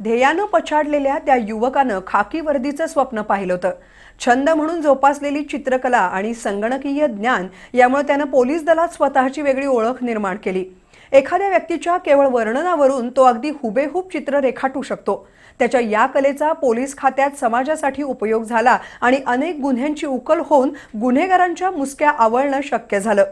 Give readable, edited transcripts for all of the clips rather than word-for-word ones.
ध्येयानं पछाडलेल्या त्या युवकानं खाकी वर्दीचं स्वप्न पाहिलं होतं. छंद म्हणून जोपासलेली चित्रकला आणि संगणकीय ज्ञान यामुळे त्यानं पोलीस दलात स्वतःची वेगळी ओळख निर्माण केली. एखाद्या व्यक्तीच्या केवळ वर्णनावरून तो अगदी हुबेहूब चित्र रेखाटू शकतो. त्याच्या या कलेचा पोलीस खात्यात समाजासाठी उपयोग झाला आणि अनेक गुन्ह्यांची उकल होऊन गुन्हेगारांच्या मुसक्या आवळणं शक्य झालं.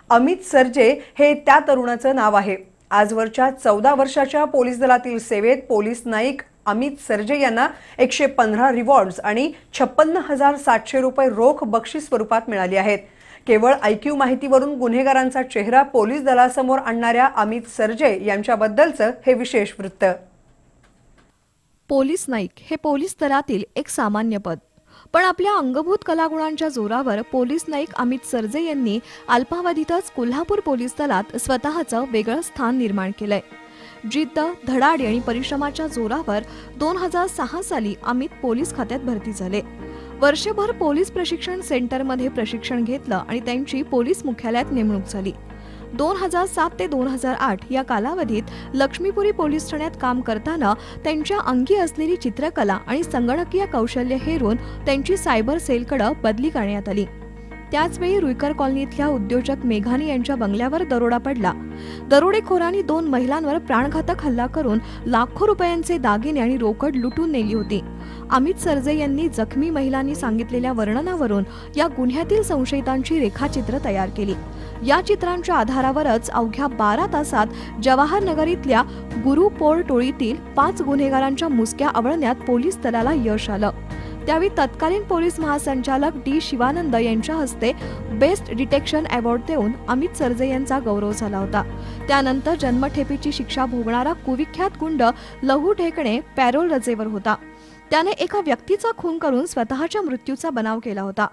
अमित सरजे हे त्या तरुणाचं नाव आहे. आजवरच्या 14 वर्षाच्या पोलीस दलातील सेवेत पोलीस नाईक अमित सरजे यांना 115 रिवॉर्ड्स आणि 56,700 रुपये रोख बक्षीस स्वरूपात मिळाली आहेत. केवळ IQ माहितीवरून गुन्हेगारांचा चेहरा पोलीस दलासमोर आणणाऱ्या अमित सरजे यांच्याबद्दलचं हे विशेष वृत्त. पोलीस नाईक हे पोलीस दलातील एक सामान्य पद, पण आपल्या अंगभूत कलागुणांच्या जोरावर पोलीस नाईक अमित सरजे यांनी अल्पावधीतच कोल्हापूर पोलीस दलात स्वतःचं वेगळं स्थान निर्माण केलंय. जिद्द, धडाडी आणि परिश्रमाच्या जोरावर 2006 साली अमित पोलीस खात्यात भरती झाले. वर्षभर पोलीस प्रशिक्षण सेंटरमध्ये प्रशिक्षण घेतलं आणि त्यांची पोलीस मुख्यालयात नेमणूक झाली. 2007 ते 2008 या कालावधीत लक्ष्मीपुरी पोलीस ठाण्यात काम करताना त्यांच्या अंगी असलेली चित्रकला आणि संगणकीय कौशल्य हेरून त्यांची सायबर सेलकडे बदली करण्यात आली. त्याचवेळी रुईकर कॉलनीतल्या उद्योजक मेघानी यांच्या बंगल्यावर दरोडा पडला. दरोडेखोरांनी 2 महिलांवर प्राणघातक हल्ला करून लाखो रुपयांचे दागिने आणि रोकड लुटून नेली होती. अमित सरजे यांनी जखमी महिलांनी सांगितलेल्या वर्णनावरून या गुन्ह्यातील संशयितांची रेखाचित्र तयार केली. या चित्रांच्या आधारावरच अवघ्या 12 तासात जवाहर नगरीतल्या गुरु पोर टोळीतील 5 गुन्हेगारांच्या मुसक्या आवळण्यात पोलीस दलाला यश आलं. त्यावेळी तत्कालीन पोलीस महासंचालक D. शिवानंद यांच्या हस्ते बेस्ट डिटेक्शन अवॉर्ड देऊन अमित सरजे यांचा गौरव झाला होता. त्यानंतर जन्मठेपेची शिक्षा भोगणारा कुविख्यात गुंड लहू ढेकणे पॅरोल रजेवर होता. त्याने एका व्यक्तीचा खून करून स्वतःच्या मृत्यूचा बनाव केला होता.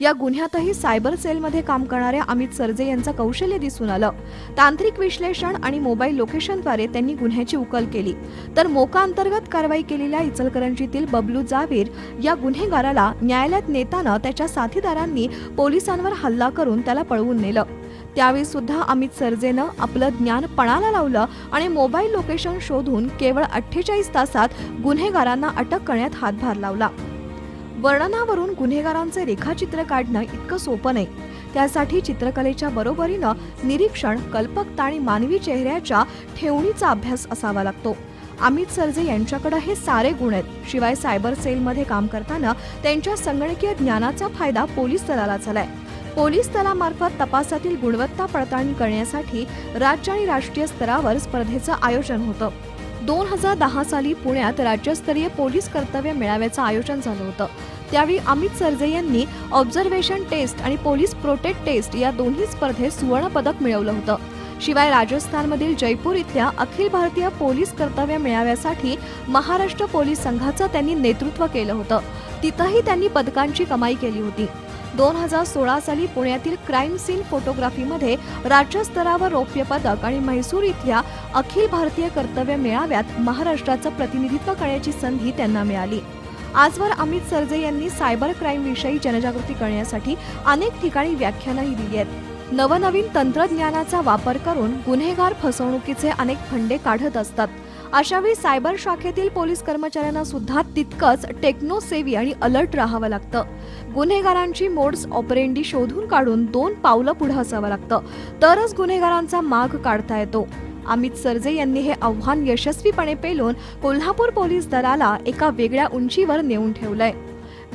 या गुन्ह्यातही सायबर सेलमध्ये काम करणाऱ्या अमित सरजे यांचं कौशल्य दिसून आलं. तांत्रिक विश्लेषण आणि मोबाईल लोकेशनद्वारे त्यांनी गुन्ह्याची उकल केली. तर मोका अंतर्गत कारवाई केलेल्या इचलकरंजीतील बबलू जावीर या गुन्हेगाराला न्यायालयात नेताना त्याच्या साथीदारांनी पोलिसांवर हल्ला करून त्याला पळवून नेलं. त्यावेळी सुद्धा अमित सरजेनं आपलं ज्ञान पणाला लावलं आणि मोबाईल लोकेशन शोधून केवळ 48 तासात गुन्हेगारांना अटक करण्यात हातभार लावला. वर्णनावरून गुन्हेगारांचे रेखाचित्र काढणं इतकं सोपं नाही. त्यासाठी चित्रकलेच्या बरोबरीनं निरीक्षण, कल्पकता आणि मानवी चेहऱ्याच्या ठेवणीचा अभ्यास असावा लागतो. अमित सरजे यांच्याकडे हे सारे गुण आहेत. शिवाय सायबर सेलमध्ये काम करताना त्यांच्या संगणकीय ज्ञानाचा फायदा पोलीस दलाला झालाय. पोलीस दलामार्फत तपासातील गुणवत्ता पडताळणी करण्यासाठी राज्य आणि राष्ट्रीय स्तरावर स्पर्धेचं आयोजन होतं. 2010 साली पुण्यात राज्यस्तरीय पोलीस कर्तव्य मेळाव्याचं आयोजन झालं होतं. त्यावेळी अमित सरजे यांनी ऑब्झर्वेशन टेस्ट आणि पोलीस प्रोटेक्ट टेस्ट या दोन्ही स्पर्धेत सुवर्ण पदक मिळवलं होतं. शिवाय राजस्थानमधील जयपूर इथल्या अखिल भारतीय पोलीस कर्तव्य मेळाव्यासाठी महाराष्ट्र पोलीस संघाचं त्यांनी नेतृत्व केलं होतं. तिथंही त्यांनी पदकांची कमाई केली होती. 2016 साली पुण्यातील क्राईम सीन फोटोग्राफीमध्ये राज्यस्तरावर रौप्य पदक आणि म्हैसूर इथल्या अखिल भारतीय कर्तव्य मेळाव्यात महाराष्ट्राचं प्रतिनिधित्व करण्याची संधी त्यांना मिळाली. आजवर अमित सरजे यांनी सायबर क्राईम विषयी जनजागृती करण्यासाठी अनेक ठिकाणी व्याख्यानंही दिली आहेत. नवनवीन तंत्रज्ञानाचा वापर करून गुन्हेगार फसवणुकीचे अनेक फंडे काढत असतात. अशावेळी सायबर शाखेतील पोलीस कर्मचाऱ्यांना सुद्धा तितकंच टेक्नोसेवी आणि अलर्ट राहावं लागतं. गुन्हेगारांची मोड्स ऑपरेंडी शोधून काढून 2 पावलं पुढे असावं लागतं, तरच गुन्हेगारांचा माग काढता येतो. अमित सरजे यांनी हे आव्हान यशस्वीपणे पेलून कोल्हापूर पोलीस दलाला एका वेगळ्या उंचीवर नेऊन ठेवलंय.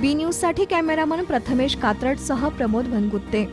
बी न्यूजसाठी कॅमेरामन प्रथमेश कात्रटसह प्रमोद भनगुत्ते.